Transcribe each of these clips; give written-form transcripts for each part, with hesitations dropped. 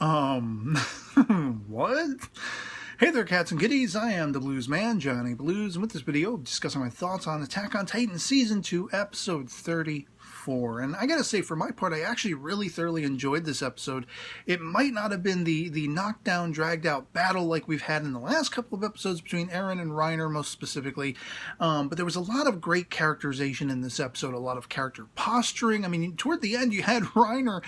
Um, what? Hey there, cats and kitties. I am the Blues Man, Johnny Blues, and with this video, I'm discussing my thoughts on Attack on Titan Season 2, Episode 34. And I gotta say, for my part, I actually really thoroughly enjoyed this episode. It might not have been the knockdown, dragged-out battle like we've had in the last couple of episodes between Eren and Reiner, most specifically, but there was a lot of great characterization in this episode, a lot of character posturing. I mean, toward the end, you had Reiner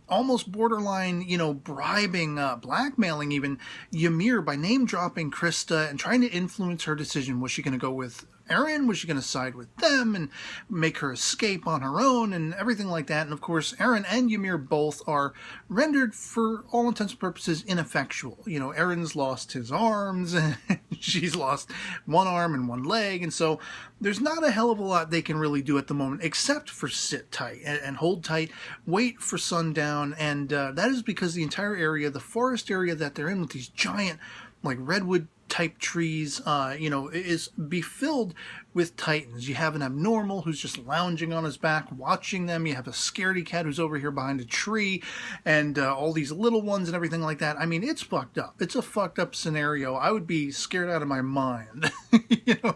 almost borderline, bribing, blackmailing even Ymir by name-dropping Krista and trying to influence her decision. Was she going to go with Eren? Was she going to side with them and make her escape on her own and everything like that? And of course, Eren and Ymir both are rendered, for all intents and purposes, ineffectual. Eren's lost his arms, and she's lost one arm and one leg, and so there's not a hell of a lot they can really do at the moment, except for sit tight and hold tight, wait for sundown, and that is because the entire area, the forest area that they're in with these giant, redwood type trees, is befilled with titans. You have an abnormal who's just lounging on his back watching them. You have a scaredy cat who's over here behind a tree, and all these little ones and everything like that. I mean, it's fucked up. It's a fucked up scenario. I would be scared out of my mind,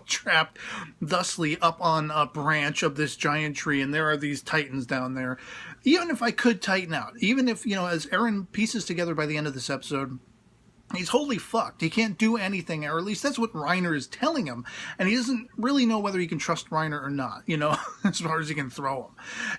trapped thusly up on a branch of this giant tree, and there are these titans down there. Even if I could tighten out, even if, as Eren pieces together by the end of this episode, he's wholly fucked. He can't do anything, or at least that's what Reiner is telling him. And he doesn't really know whether he can trust Reiner or not, as far as he can throw him.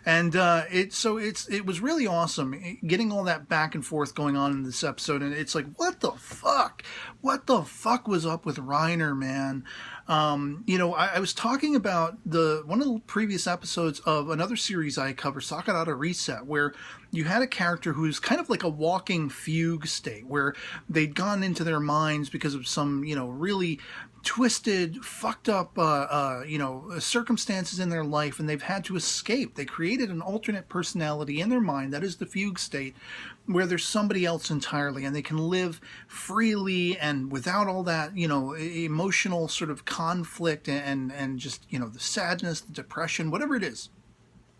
And it was really awesome getting all that back and forth going on in this episode. And it's like, what the fuck? What the fuck was up with Reiner, man? I was talking about one of the previous episodes of another series I cover, Sakurada Reset, where you had a character who's kind of like a walking fugue state, where they'd gone into their minds because of some, really twisted, fucked up, circumstances in their life, and they've had to escape. They created an alternate personality in their mind, that is the fugue state, where there's somebody else entirely, and they can live freely and without all that, emotional sort of conflict and just, the sadness, the depression, whatever it is.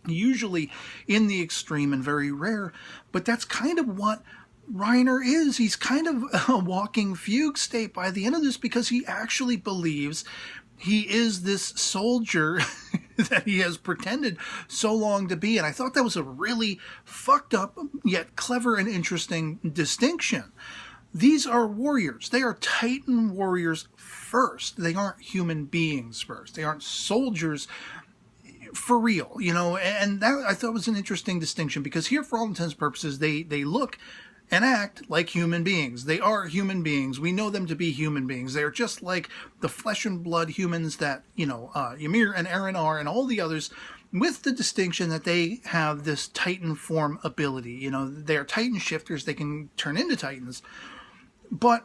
Usually in the extreme and very rare, but that's kind of what Reiner is. He's kind of a walking fugue state by the end of this, because he actually believes he is this soldier that he has pretended so long to be. And I thought that was a really fucked up yet clever and interesting distinction. These are warriors. They are Titan warriors first. They aren't human beings first. They aren't soldiers for real, and that I thought was an interesting distinction, because here, for all intents and purposes, they look and act like human beings. They are human beings. We know them to be human beings. They are just like the flesh and blood humans that, Ymir and Eren are, and all the others, with the distinction that they have this Titan form ability. They are Titan shifters. They can turn into Titans. But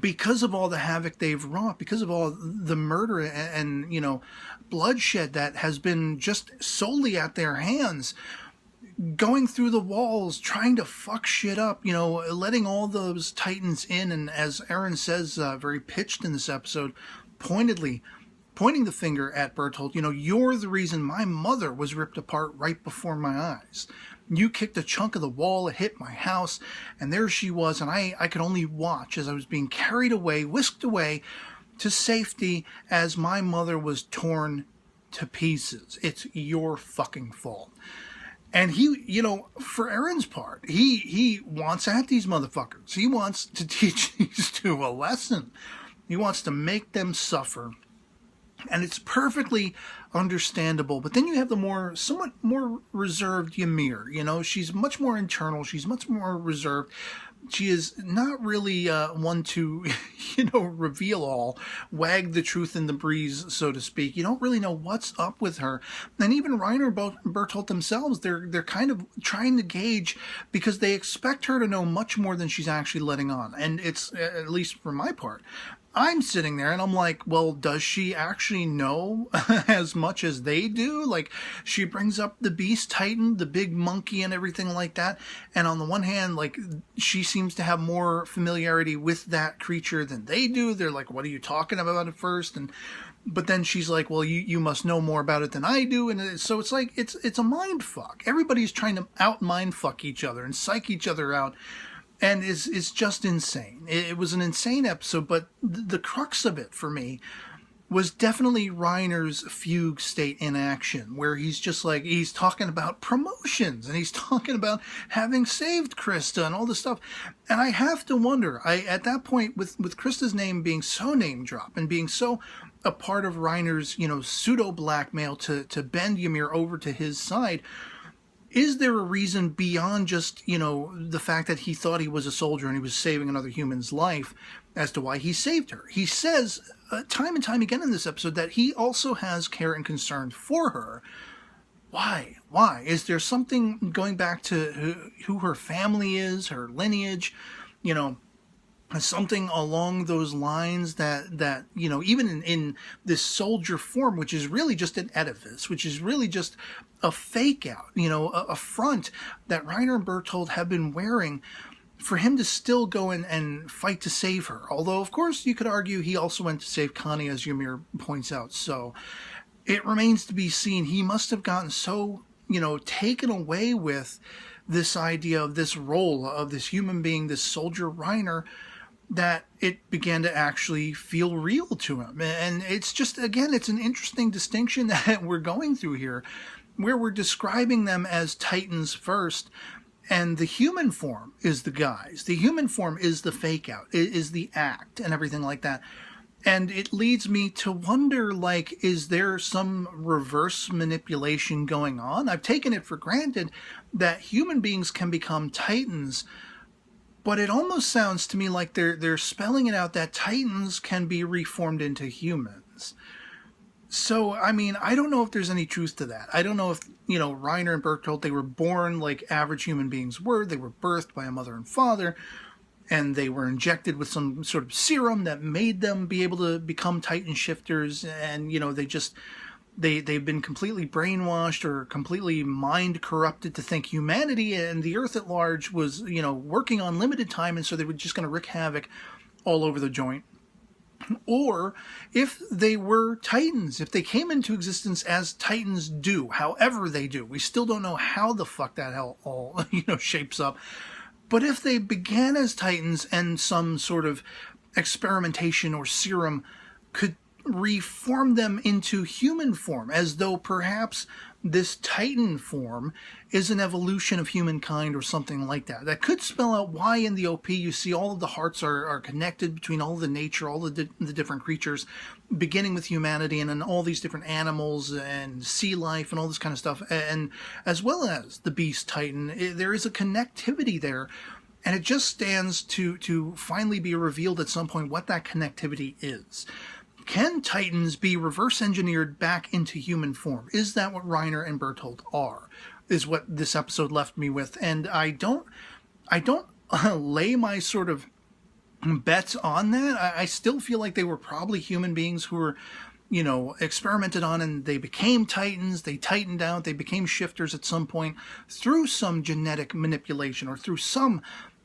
because of all the havoc they've wrought, because of all the murder and bloodshed that has been just solely at their hands, going through the walls, trying to fuck shit up, letting all those Titans in, and as Eren says, very pitched in this episode, pointedly pointing the finger at Bertolt, you're the reason my mother was ripped apart right before my eyes. You kicked a chunk of the wall, it hit my house, and there she was, and I could only watch as I was being carried away, whisked away to safety as my mother was torn to pieces. It's your fucking fault. And he, for Eren's part, he wants at these motherfuckers. He wants to teach these two a lesson. He wants to make them suffer. And it's perfectly understandable. But then you have the somewhat more reserved Ymir. She's much more internal. She's much more reserved. She is not really one to, reveal all, wag the truth in the breeze, so to speak. You don't really know what's up with her. And even Reiner and Bertolt themselves, they're kind of trying to gauge, because they expect her to know much more than she's actually letting on. And it's, at least for my part, I'm sitting there and I'm like, well, does she actually know as much as they do? Like, she brings up the Beast Titan, the big monkey and everything like that. And on the one hand, she seems to have more familiarity with that creature than they do. They're like, what are you talking about at first? But then she's like, well, you must know more about it than I do. And so it's like, it's a mind fuck. Everybody's trying to out mind fuck each other and psych each other out and is just insane. It was an insane episode, but the crux of it for me was definitely Reiner's fugue state in action, where he's just like, he's talking about promotions, and he's talking about having saved Krista and all this stuff. And I have to wonder, at that point, with Krista's name being so name-dropped and being so a part of Reiner's, pseudo-blackmail to bend Ymir over to his side, is there a reason beyond just, the fact that he thought he was a soldier and he was saving another human's life as to why he saved her? He says time and time again in this episode that he also has care and concern for her. Why? Why? Is there something going back to who her family is, her lineage, something along those lines that even in this soldier form, which is really just an edifice, which is really just a fake out, a front that Reiner and Bertold have been wearing for him to still go and fight to save her. Although, of course, you could argue he also went to save Connie, as Ymir points out. So it remains to be seen. He must have gotten so, taken away with this idea of this role of this human being, this soldier Reiner, that it began to actually feel real to him. And it's just, again, it's an interesting distinction that we're going through here, where we're describing them as Titans first, and the human form is the guise. The human form is the fake out, is the act, and everything like that. And it leads me to wonder, is there some reverse manipulation going on? I've taken it for granted that human beings can become Titans, but it almost sounds to me like they're spelling it out that Titans can be reformed into humans. So, I mean, I don't know if there's any truth to that. I don't know if, Reiner and Bertold, they were born like average human beings were. They were birthed by a mother and father, and they were injected with some sort of serum that made them be able to become Titan shifters, and, they've been completely brainwashed or completely mind corrupted to think humanity and the Earth at large was, working on limited time, and so they were just going to wreak havoc all over the joint. Or if they were Titans, if they came into existence as Titans do, however they do, we still don't know how the fuck that hell all, shapes up. But if they began as Titans and some sort of experimentation or serum could reform them into human form, as though perhaps this Titan form is an evolution of humankind or something like that. That could spell out why in the OP you see all of the hearts are connected between all the nature, all the different creatures, beginning with humanity and then all these different animals and sea life and all this kind of stuff, and as well as the Beast Titan. There is a connectivity there, and it just stands to finally be revealed at some point what that connectivity is. Can Titans be reverse engineered back into human form? Is that what Reiner and Bertold are? Is what this episode left me with. And I don't lay my sort of bets on that. I still feel like they were probably human beings who were, experimented on, and they became Titans, they tightened out, they became shifters at some point through some genetic manipulation or through some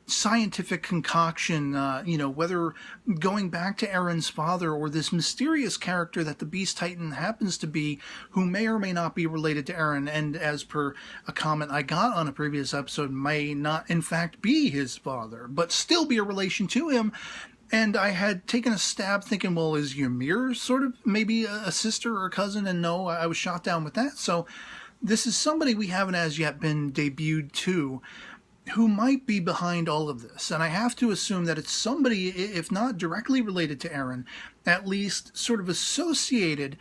scientific concoction, whether going back to Eren's father or this mysterious character that the Beast Titan happens to be, who may or may not be related to Eren, and as per a comment I got on a previous episode, may not in fact be his father, but still be a relation to him. And I had taken a stab thinking, well, is Ymir sort of maybe a sister or a cousin? And no, I was shot down with that. So this is somebody we haven't as yet been debuted to, who might be behind all of this. And I have to assume that it's somebody, if not directly related to Eren, at least sort of associated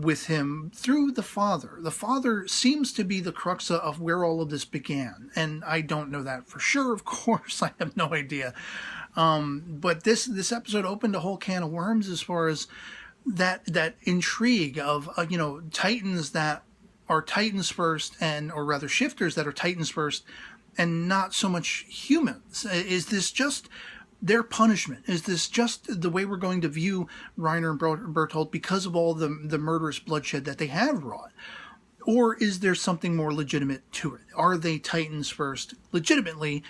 with him through the father. The father seems to be the crux of where all of this began. And I don't know that for sure, of course. I have no idea. But this episode opened a whole can of worms as far as that intrigue of, Titans that are Titans first, or rather shifters that are Titans first, and not so much humans. Is this just their punishment? Is this just the way we're going to view Reiner and Bertold because of all the murderous bloodshed that they have wrought? Or is there something more legitimate to it? Are they Titans first, legitimately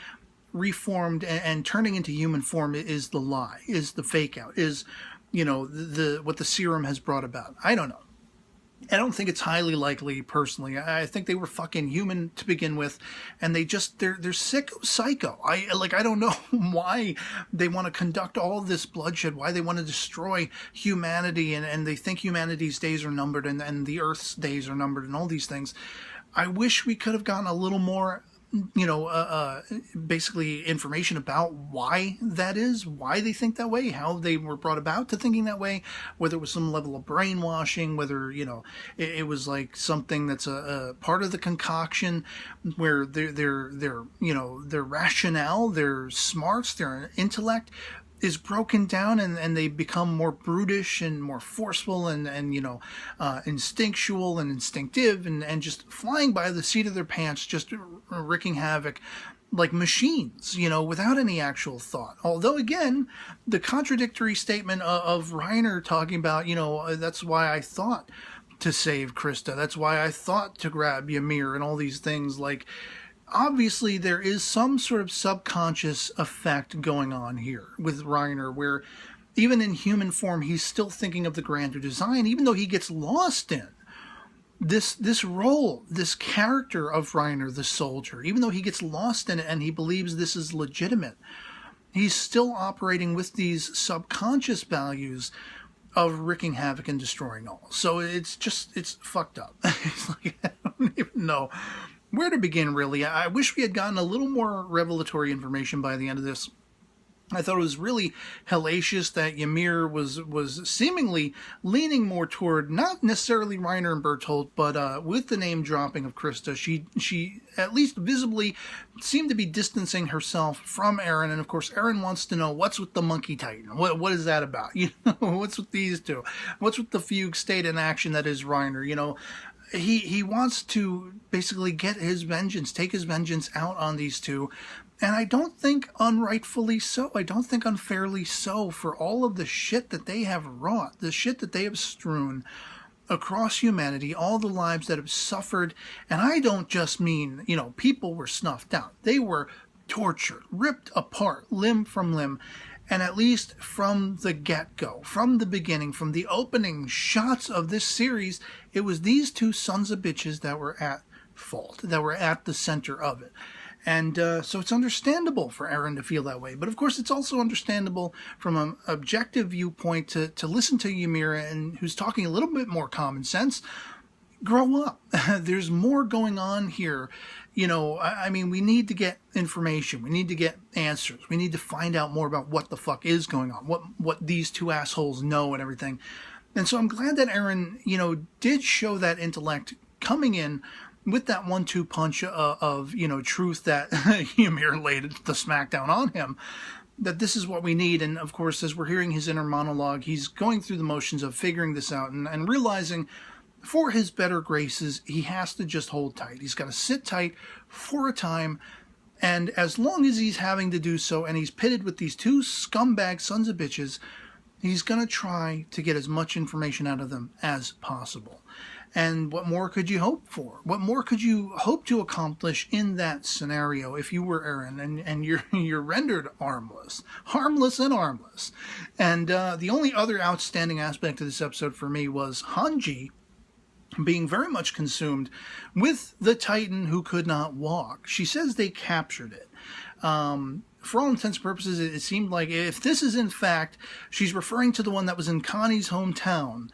reformed and turning into human form is the lie, is the fake out, is, what the serum has brought about? I don't know. I don't think it's highly likely, personally. I think they were fucking human to begin with, and they're psycho. I don't know why they want to conduct all this bloodshed, why they want to destroy humanity, and they think humanity's days are numbered, and the Earth's days are numbered, and all these things. I wish we could have gotten a little more, basically information about why that is, why they think that way, how they were brought about to thinking that way, whether it was some level of brainwashing, whether, it was like something that's a part of the concoction where their rationale, their smarts, their intellect is broken down and they become more brutish and more forceful and instinctual and instinctive and just flying by the seat of their pants, just wreaking havoc like machines, without any actual thought. Although, again, the contradictory statement of Reiner talking about, that's why I thought to save Krista, that's why I thought to grab Ymir and all these things, like, obviously, there is some sort of subconscious effect going on here with Reiner, where even in human form, he's still thinking of the grander design, even though he gets lost in this role, this character of Reiner, the soldier. Even though he gets lost in it and he believes this is legitimate, he's still operating with these subconscious values of wreaking havoc and destroying all. So it's fucked up. It's like, I don't even know where to begin, really. I wish we had gotten a little more revelatory information by the end of this. I thought it was really hellacious that Ymir was seemingly leaning more toward not necessarily Reiner and Bertolt, but with the name dropping of Krista, she at least visibly seemed to be distancing herself from Eren. And of course, Eren wants to know what's with the Monkey Titan. What is that about? What's with these two? What's with the fugue state in action that is Reiner? He wants to basically get his vengeance, take his vengeance out on these two. And I don't think unrightfully so. I don't think unfairly so, for all of the shit that they have wrought, the shit that they have strewn across humanity, all the lives that have suffered. And I don't just mean, people were snuffed out. They were tortured, ripped apart, limb from limb. And at least from the get-go, from the beginning, from the opening shots of this series, it was these two sons of bitches that were at fault, that were at the center of it. And so it's understandable for Eren to feel that way. But of course, it's also understandable from an objective viewpoint to listen to Ymir, and who's talking a little bit more common sense. Grow up. There's more going on here. I mean, we need to get information. We need to get answers. We need to find out more about what the fuck is going on, what these two assholes know and everything. And so I'm glad that Eren, did show that intellect coming in with that 1-2 punch of truth that Ymir laid the smackdown on him, that this is what we need. And of course, as we're hearing his inner monologue, he's going through the motions of figuring this out and realizing for his better graces, he has to just hold tight. He's got to sit tight for a time. And as long as he's having to do so, and he's pitted with these two scumbag sons of bitches, he's going to try to get as much information out of them as possible. And what more could you hope for? What more could you hope to accomplish in that scenario if you were Eren and you're rendered harmless and armless? And the only other outstanding aspect of this episode for me was Hanji being very much consumed with the Titan who could not walk. She says they captured it. For all intents and purposes, it seemed like if this is in fact, she's referring to the one that was in Connie's hometown,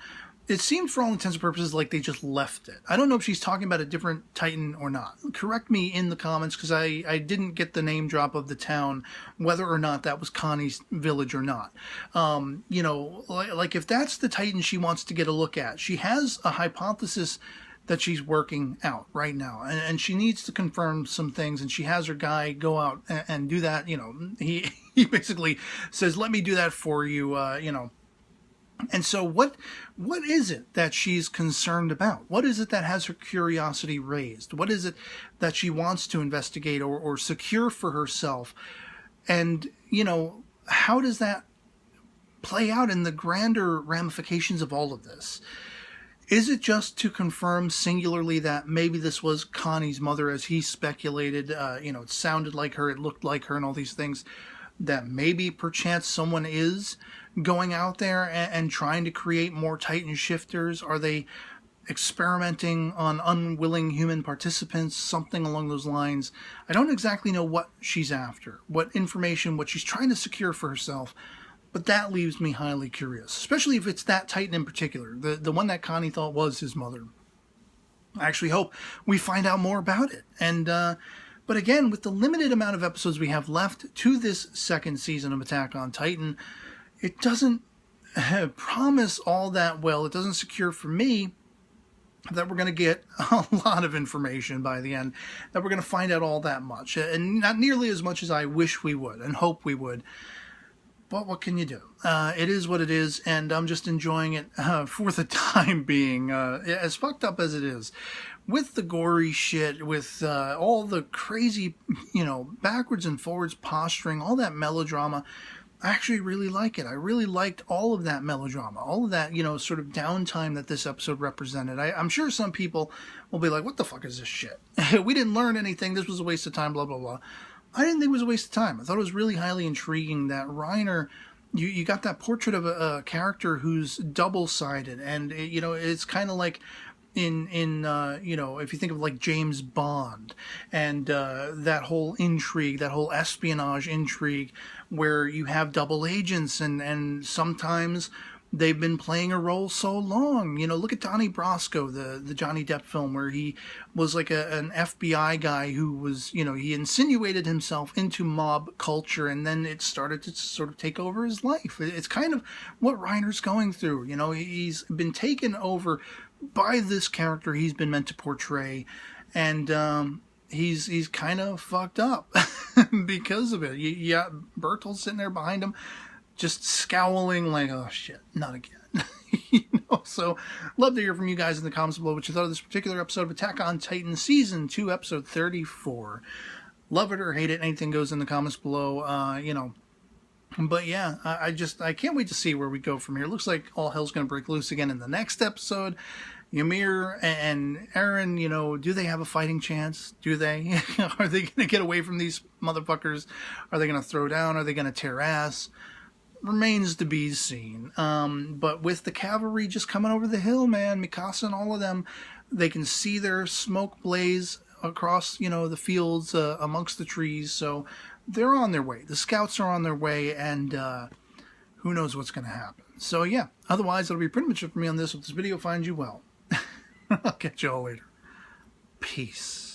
it seemed for all intents and purposes like they just left it. I don't know if she's talking about a different Titan or not. Correct me in the comments, because I didn't get the name drop of the town, whether or not that was Connie's village or not. Like if that's the Titan she wants to get a look at, she has a hypothesis that she's working out right now. And she needs to confirm some things, and she has her guy go out and do that. He basically says, let me do that for you, And so what is it that she's concerned about? What is it that has her curiosity raised? What is it that she wants to investigate or secure for herself? And, how does that play out in the grander ramifications of all of this? Is it just to confirm singularly that maybe this was Connie's mother, as he speculated? It sounded like her, it looked like her, and all these things. That maybe perchance someone is going out there and trying to create more Titan shifters? Are they experimenting on unwilling human participants, something along those lines. I don't exactly know what she's after, what information, what she's trying to secure for herself, but that leaves me highly curious, especially if it's that Titan in particular, the one that Connie thought was his mother. I actually hope we find out more about it. And but again, with the limited amount of episodes we have left to this second season of Attack on Titan, it doesn't promise all that well. It doesn't secure for me that we're going to get a lot of information by the end, that we're going to find out all that much, and not nearly as much as I wish we would and hope we would. But what can you do? It is what it is, and I'm just enjoying it for the time being, as fucked up as it is. With the gory shit, with all the crazy, backwards and forwards posturing, all that melodrama, I actually really like it. I really liked all of that melodrama, all of that, sort of downtime that this episode represented. I'm sure some people will be like, what the fuck is this shit? We didn't learn anything. This was a waste of time, blah, blah, blah. I didn't think it was a waste of time. I thought it was really highly intriguing that Reiner, you got that portrait of a character who's double-sided. And, it's kind of like in if you think of like James Bond and that whole intrigue, that whole espionage intrigue where you have double agents and sometimes they've been playing a role so long. Look at Donnie Brasco, the Johnny Depp film where he was like an FBI guy who was, he insinuated himself into mob culture and then it started to sort of take over his life. It's kind of what Reiner's going through. He's been taken over by this character he's been meant to portray, and he's kind of fucked up because of it. You got Bertolt sitting there behind him, just scowling like, oh shit, not again. So love to hear from you guys in the comments below what you thought of this particular episode of Attack on Titan Season 2, Episode 34. Love it or hate it, anything goes in the comments below, But yeah, I can't wait to see where we go from here. It looks like all hell's going to break loose again in the next episode. Ymir and Eren, do they have a fighting chance? Do they? Are they going to get away from these motherfuckers? Are they going to throw down? Are they going to tear ass? Remains to be seen. But with the cavalry just coming over the hill, man, Mikasa and all of them, they can see their smoke blaze across, the fields amongst the trees. So they're on their way. The scouts are on their way, and who knows what's going to happen. So yeah, otherwise that'll be pretty much it for me on this. If this video finds you well, I'll catch you all later. Peace.